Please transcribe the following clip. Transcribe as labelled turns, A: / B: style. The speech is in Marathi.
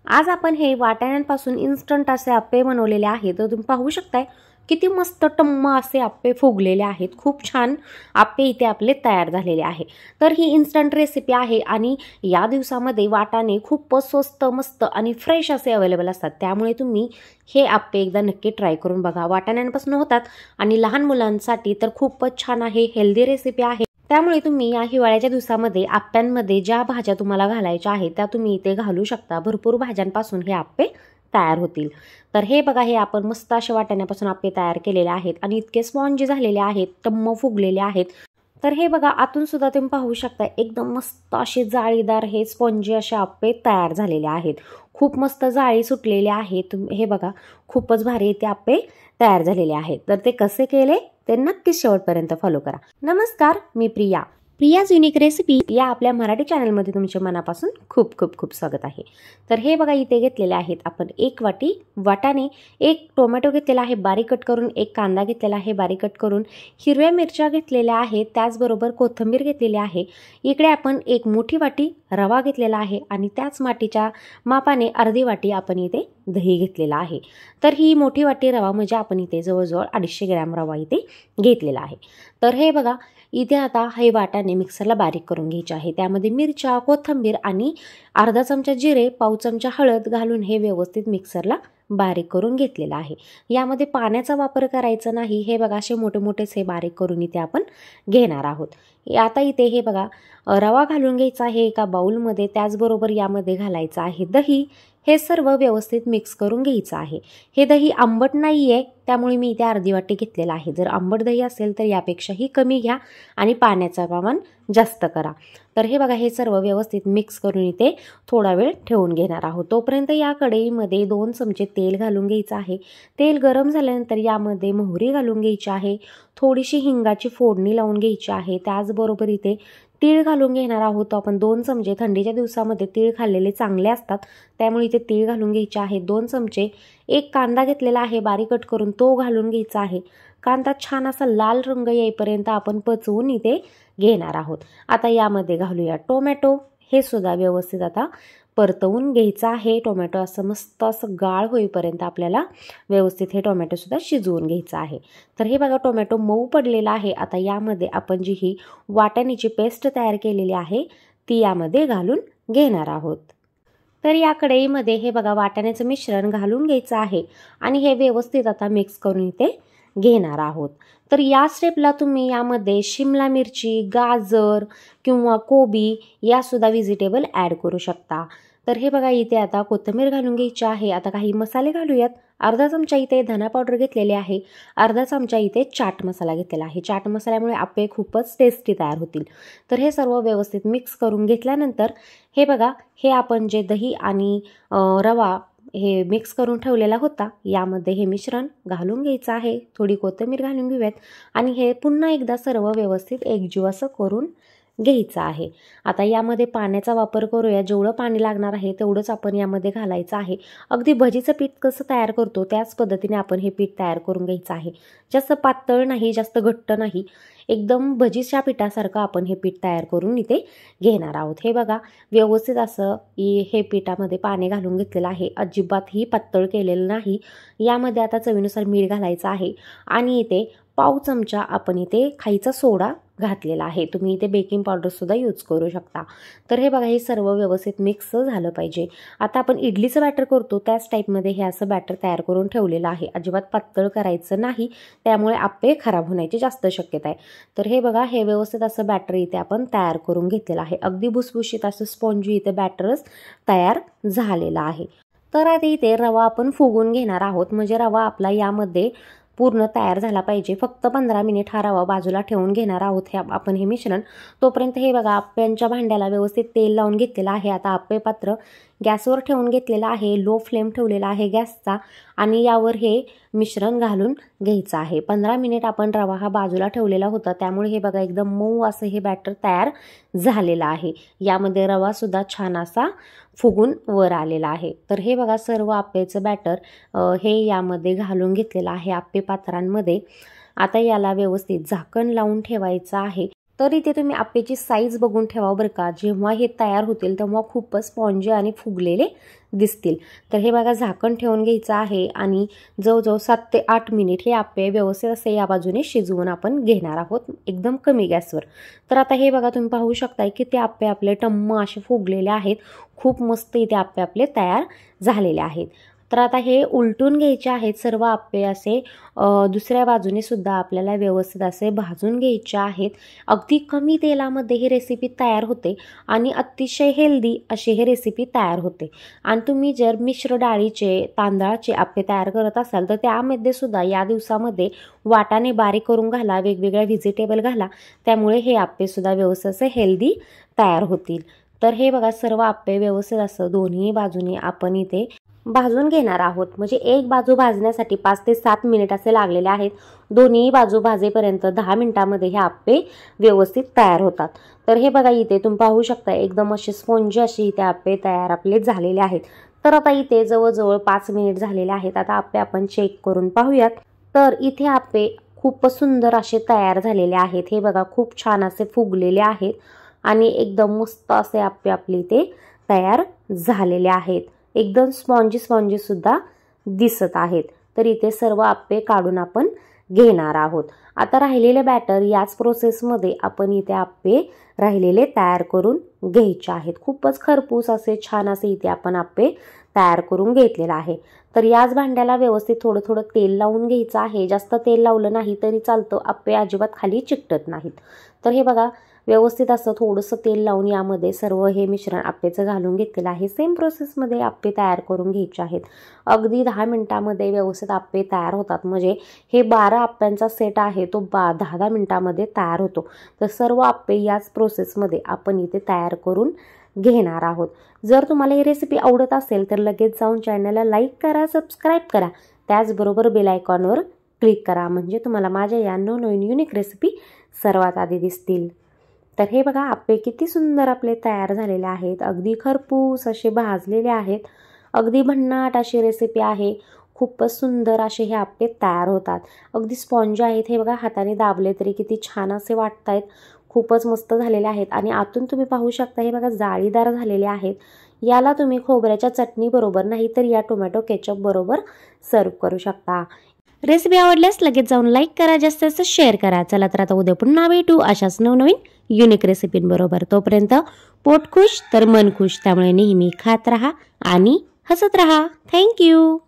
A: आज आपण हे वाटाण्यांपासून इन्स्टंट असे आप्पे बनवलेले आहेत। तर तुम्ही पाहू शकताय किती मस्त टम्म असे आप्पे फुगलेले आहेत। खूप छान आप्पे इथे आपले तयार झालेले आहे। तर ही इन्स्टंट रेसिपी आहे आणि या दिवसामध्ये वाटाणे खूप स्वस्त मस्त आणि फ्रेश असे अवेलेबल असतात। त्यामुळे तुम्ही हे आप्पे एकदा नक्की ट्राय करून बघा। वाटाण्यांपासून होतात आणि लहान मुलांसाठी तर खूपच छान आहे, हेल्दी रेसिपी आहे। त्यामुळे तुम्ही या हिवाळ्याच्या दिवसामध्ये आप्प्यांमध्ये ज्या भाज्या तुम्हाला घालायच्या आहेत त्या तुम्ही इथे घालू शकता। भरपूर भाज्यांपासून हे आप्पे तयार होतील। तर हे बघा, हे आपण मस्त अशा वाटाण्यापासून आप्पे तयार केलेले आहेत आणि इतके स्पॉन्जी झालेले आहेत, टम्म फुगलेले आहेत। तर हे बघा, आतून सुद्धा तुम्ही पाहू शकता एकदम मस्त असे जाळीदार हे स्पॉन्जी असे आप्पे तयार झालेले आहेत। खूप मस्त जाळी सुटलेले आहेत। हे बघा, खूपच भारी ते आप्पे तयार झालेले आहेत। तर ते कसे केले ते नक्कीच शेवटपर्यंत फॉलो करा। नमस्कार, मी प्रियाज युनिक रेसिपी या आपल्या मराठी चॅनलमध्ये तुमचे मनापासून खूप खूप खूप स्वागत आहे। तर हे बघा, इथे घेतलेले आहेत आपण 1 वाटी वाटाणे, 1 टोमॅटो घेतलेला आहे बारीक कट करून, 1 कांदा घेतलेला आहे बारीक कट करून, हिरव्या मिरच्या घेतलेल्या आहेत, त्याचबरोबर कोथिंबीर घेतलेली आहे। इकडे आपण 1 मोठी वाटी रवा घेतलेला आहे आणि त्याच वाटीच्या मापाने अर्धी वाटी आपण इथे दही घेतलेला आहे। तर ही मोठी वाटी रवा म्हणजे आपण इथे जवळजवळ 250 ग्रॅम रवा इथे घेतलेला आहे। तर हे बघा, इथे आता हे वाटाणे मिक्सरला बारीक करून घ्यायचे आहे। त्यामध्ये मिरच्या, कोथिंबीर आणि अर्धा चमचा जिरे, पाव चमचा हळद घालून हे व्यवस्थित मिक्सरला बारीक करून घेतलेला आहे। यामध्ये पाण्याचा वापर करायचा नाही। हे बघा, असे मोठे मोठेच हे बारीक करून इथे आपण घेणार आहोत। आता इथे हे बघा, रवा घालून घ्यायचा आहे एका बाउलमध्ये, त्याचबरोबर यामध्ये घालायचं आहे दही। हे सर्व व्यवस्थित मिक्स करून घ्यायचं आहे। हे दही आंबट नाही आहे, त्यामुळे मी इथे अर्धी वाटी घेतलेला आहे। जर आंबट दही असेल तर यापेक्षाही कमी घ्या आणि पाण्याचं प्रमाण जास्त करा। तर हे बघा, हे सर्व व्यवस्थित मिक्स करून इथे थोडा वेळ ठेवून घेणार आहोत। तोपर्यंत या कढईमध्ये 2 चमचे तेल घालून घ्यायचं आहे। तेल गरम झाल्यानंतर यामध्ये मोहरी घालून घ्यायची आहे, थोडीशी हिंगाची फोडणी लावून घ्यायची आहे। त्याचबरोबर इथे तीळ घालून घेणार आहोत आपण 2 चमचे। थंडीच्या दिवसामध्ये तीळ खाल्लेले चांगले असतात, त्यामुळे इथे तीळ घालून घ्यायचे आहेत 2 चमचे। 1 कांदा घेतलेला आहे बारीक कट करून, तो घालून घ्यायचा आहे। कांदा छान असा लाल रंग येईपर्यंत आपण पचवून इथे घेणार आहोत। आता यामध्ये घालूया टोमॅटो। हे सुद्धा व्यवस्थित आता परतवून घ्यायचं आहे। टोमॅटो असं मस्त असं गाळ होईपर्यंत आपल्याला व्यवस्थित हे टोमॅटो सुद्धा शिजवून घ्यायचं आहे। तर हे बघा, टोमॅटो मऊ पडलेला आहे। आता यामध्ये आपण जी ही वाटाण्याची पेस्ट तयार केलेली आहे ती यामध्ये घालून घेणार आहोत। तर या कढईमध्ये हे बघा, वाटाण्याचं मिश्रण घालून घ्यायचं आहे आणि हे व्यवस्थित आता मिक्स करून इथे घेणार आहोत। तर या स्टेपला तुम्ही यामध्ये शिमला मिरची, गाजर किंवा कोबी यासुद्धा व्हेजिटेबल ॲड करू शकता। तर हे बघा, इथे आता कोथिंबीर घालून घ्यायची आहे। आता काही मसाले घालूयात। अर्धा चमचा इथे धना पावडर घेतलेले आहे, अर्धा चमचा इथे चाट मसाला घेतलेला आहे। चाट मसाल्यामुळे आप्पे खूपच टेस्टी तयार होतील। तर हे सर्व व्यवस्थित मिक्स करून घेतल्यानंतर हे बघा, हे आपण जे दही आणि रवा हे मिक्स करून ठेवलेला होता यामध्ये हे मिश्रण घालून घ्यायचं आहे। थोडी कोथिंबीर घालून घेऊयात आणि हे पुन्हा एकदा सर्व व्यवस्थित एकजीव असं करून घ्यायचं आहे। आता यामध्ये पाण्याचा वापर करूया। जेवढं पाणी लागणार आहे तेवढंच आपण यामध्ये घालायचं आहे। अगदी भजीचं पीठ कसं तयार करतो त्याच पद्धतीने आपण हे पीठ तयार करून घ्यायचं आहे। जास्त पातळ नाही, जास्त घट्ट नाही, एकदम भजीच्या पिठासारखं आपण हे पीठ तयार करून इथे घेणार आहोत। हे बघा, व्यवस्थित असं हे पिठामध्ये पाणी घालून घेतलेलं आहे, अजिबातही पातळ केलेलं नाही। यामध्ये आता चवीनुसार मीठ घालायचं आहे आणि इथे पाव चमचा आपण इथे खायचा सोडा घातलेला आहे। तुम्ही इथे बेकिंग पावडर सुद्धा यूज करू शकता। तर हे बघा, हे सर्व व्यवस्थित मिक्स झालं पाहिजे। आता आपण इडलीचं बॅटर करतो त्याच टाईपमध्ये हे असं बॅटर तयार करून ठेवलेलं आहे। अजिबात पातळ करायचं नाही, त्यामुळे आप्पे खराब होण्याची जास्त शक्यता आहे। तर हे बघा, हे व्यवस्थित असं बॅटर इथे आपण तयार करून घेतलेलं आहे। अगदी भुसभुशीत असं स्पॉन्जी इथे बॅटरच तयार झालेलं आहे। तर आता इथे रवा आपण फुगून घेणार आहोत, म्हणजे रवा आपला यामध्ये पूर्ण तयार झाला पाहिजे। फक्त 15 मिनिट हा रवा बाजूला ठेवून घेणार आहोत आपण हे मिश्रण। तोपर्यंत हे बघा, आप्प्यांच्या भांड्याला व्यवस्थित तेल लावून घेतलेलं आहे। आता आप्पे पात्र गॅसवर ठेवून घेतलेलं आहे, लो फ्लेम ठेवलेला आहे गॅसचा आणि यावर हे मिश्रण घालून घ्यायचं आहे। 15 मिनिट आपण रवा हा बाजूला ठेवलेला होता, त्यामुळे हे बघा एकदम मऊ असं हे बॅटर तयार झालेलं आहे। यामध्ये रवा सुद्धा छान असा फुगून वर आलेला आहे। तर हे बघा, सर्व आप्पेचं बॅटर हे यामध्ये घालून घेतलेलं आहे आप्पे पात्रांमध्ये। आता याला व्यवस्थित झाकण लावून ठेवायचं आहे तर इथे तुम्ही आप्पेची साईज बघून ठेवा बरं का, जेव्हा हे तयार होतील तेव्हा खूपच स्पॉन्जी आणि फुगलेले दिसतील। तर हे बघा झाकण ठेवून घ्यायचं आहे आणि जवळजवळ 7 ते 8 मिनिट हे आप्पे व्यवस्थित असे या बाजूने शिजवून आपण घेणार आहोत एकदम कमी गॅसवर। तर आता हे बघा तुम्ही पाहू शकताय की ते आप्पे आपले टम्म असे फुगलेले आहेत, खूप मस्त इथे आप्पे आपले तयार झालेले आहेत। तर आता हे उलटून घ्यायचे आहेत सर्व आप्पे असे दुसऱ्या बाजूने सुद्धा आपल्याला व्यवस्थित असे भाजून घ्यायचे आहेत। अगदी कमी तेलामध्ये ही रेसिपी तयार होते आणि अतिशय हेल्दी अशी ही रेसिपी तयार होते। आणि तुम्ही जर मिश्र डाळीचे तांदळाचे आप्पे तयार करत असाल तर त्यामध्ये सुद्धा या दिवसामध्ये वाटाणे बारीक करून घाला, वेगवेगळ्या व्हेजिटेबल घाला, त्यामुळे हे आप्पे सुद्धा व्यवस्थित असे हेल्दी तयार होतील। तर हे बघा सर्व आप्पे व्यवस्थित असं दोन्ही बाजूने आपण इथे भाजून घेणार आहोत। म्हणजे एक बाजू भाजण्यासाठी 5 ते 7 मिनिट असे लागलेले आहेत। दोन्ही बाजू भाजेपर्यंत 10 मिनिटांमध्ये हे आप्पे व्यवस्थित तयार होतात। तर हे बघा इथे तुम्ही पाहू शकता एकदम असे स्पॉन्जी असे इथे आप्पे तयार आपले झालेले आहेत। तर आता इथे जवळजवळ 5 मिनिट झालेले आहेत। आता आप्पे आपण चेक करून पाहूयात। तर इथे आप्पे खूप सुंदर असे तयार झालेले आहेत। हे बघा खूप छान असे फुगलेले आहेत आणि एकदम मस्त असे आप्पे आपले इथे तयार झालेले आहेत। एकदम स्पॉन्जी सुद्धा दिसत आहेत। तर इथे सर्व आप्पे काढून आपण घेणार आहोत। आता राहिलेले बॅटर याच प्रोसेसमध्ये आपण इथे आप्पे राहिलेले तयार करून घ्यायचे आहेत। खूपच खरपूस असे छान असे इथे आपण आप्पे तयार करून घेतलेला आहे। तर याच भांड्याला व्यवस्थित थोडं थोडं तेल लावून घ्यायचं आहे। जास्त तेल लावलं नाही तरी चालतं, आप्पे अजिबात खाली चिकटत नाहीत। तर हे बघा व्यवस्थित असं थोडंसं तेल लावून यामध्ये सर्व हे मिश्रण आप्पेचं घालून घेतलेलं आहे। सेम प्रोसेसमध्ये आप्पे तयार करून घ्यायचे आहेत। अगदी 10 मिनिटांमध्ये व्यवस्थित आप्पे तयार होतात। म्हणजे हे 12 आप्प्यांचा सेट आहे तो 10-10 मिनिटांमध्ये तयार होतो। तर सर्व आप्पे याच प्रोसेसमध्ये आपण इथे तयार करून घेणार आहोत। जर तुम्हाला ही रेसिपी आवडत असेल तर लगेच जाऊन चॅनलला लाईक करा, सबस्क्राईब करा, त्याचबरोबर बेल आयकॉनवर क्लिक करा, म्हणजे तुम्हाला माझ्या या नवनवीन युनिक रेसिपी सर्वात आधी दिसतील। तर हे बघा आप्पे किती सुंदर आपले तयार झालेले आहेत, अगदी खरपूस असे भाजलेले आहेत, अगदी भन्नाट अशी रेसिपी आहे। खूपच सुंदर असे हे आप्पे तयार होतात, अगदी स्पॉन्ज आहेत। हे बघा हाताने दाबले तरी किती छान असे वाटतायत, खूपच मस्त झालेले आहेत। आणि आतून तुम्ही पाहू शकता हे बघा जाळीदार झालेले आहेत। याला तुम्ही खोबऱ्याच्या चटणी बरोबर नाही तर या टोमॅटो केचप बरोबर सर्व करू शकता। रेसिपी आवडल्यास लगेच जाऊन लाईक करा, जास्त जास्त शेअर करा। चला तर आता उद्या पुन्हा भेटू अशाच नवनवीन युनिक रेसिपींबरोबर। तोपर्यंत पोट खुश तर मन खुश, त्यामुळे नेहमी खात राहा आणि हसत राहा। थँक्यू।